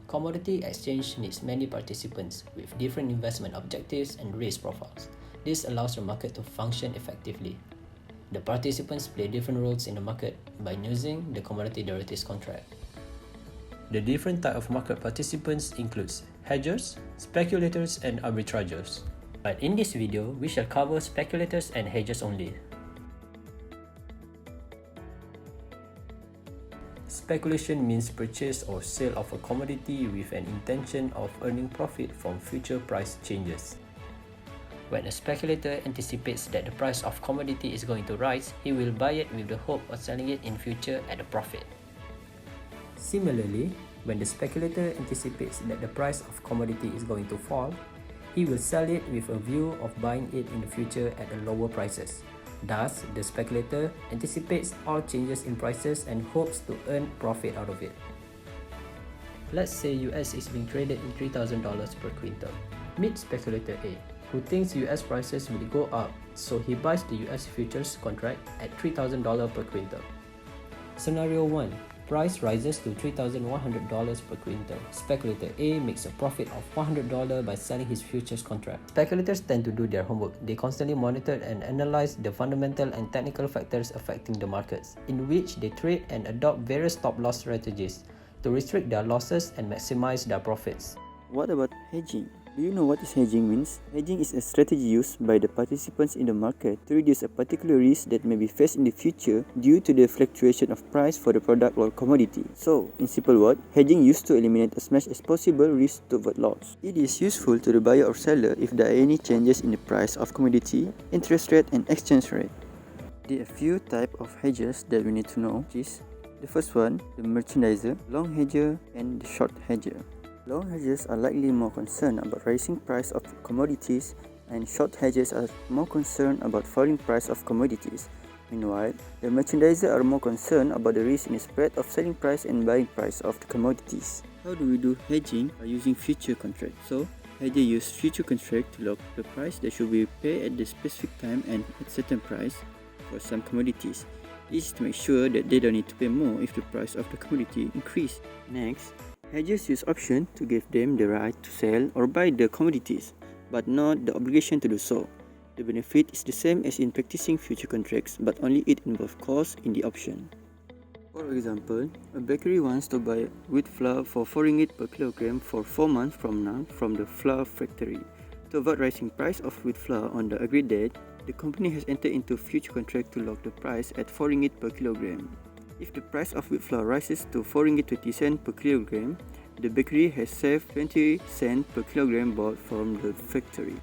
Commodity exchange needs many participants with different investment objectives and risk profiles. This allows the market to function effectively. The participants play different roles in the market by using the commodity derivatives contract. The different type of market participants includes hedgers, speculators, and arbitrageurs. But in this video, we shall cover speculators and hedgers only. Speculation means purchase or sale of a commodity with an intention of earning profit from future price changes. When a speculator anticipates that the price of commodity is going to rise, he will buy it with the hope of selling it in future at a profit. Similarly, when the speculator anticipates that the price of commodity is going to fall, he will sell it with a view of buying it in the future at lower prices. Thus, the speculator anticipates all changes in prices and hopes to earn profit out of it. Let's say US is being traded in $3,000 per quintal. Meet speculator A, who thinks US prices will go up, so he buys the US futures contract at $3,000 per quintal. Scenario 1. Price rises to $3,100 per quintal. Speculator A makes a profit of $100 by selling his futures contract. Speculators tend to do their homework. They constantly monitor and analyze the fundamental and technical factors affecting the markets, in which they trade and adopt various stop-loss strategies to restrict their losses and maximize their profits. What about hedging? Do you know what hedging means? Hedging is a strategy used by the participants in the market to reduce a particular risk that may be faced in the future due to the fluctuation of price for the product or commodity. So, in simple words, hedging used to eliminate as much as possible risk to avoid loss. It is useful to the buyer or seller if there are any changes in the price of commodity, interest rate, and exchange rate. There are a few types of hedgers that we need to know, which is the first one, the merchandiser, long hedger, and the short hedger. Long hedgers are likely more concerned about rising price of commodities, and short hedgers are more concerned about falling price of commodities. Meanwhile, the merchandiser are more concerned about the risk in the spread of selling price and buying price of the commodities. How do we do hedging? By using future contract. So, hedger use future contract to lock the price that should be paid at the specific time and at certain price for some commodities. This is to make sure that they don't need to pay more if the price of the commodity increase. Next, hedgers use option to give them the right to sell or buy the commodities, but not the obligation to do so. The benefit is the same as in practicing future contracts, but only it involves cost in the option. For example, a bakery wants to buy wheat flour for 4 ringgit per kilogram for 4 months from now from the flour factory. To avoid rising price of wheat flour on the agreed date, the company has entered into future contract to lock the price at 4 ringgit per kilogram. If the price of wheat flour rises to 4 ringgit 20 cents per kilogram, the bakery has saved 20 cents per kilogram bought from the factory.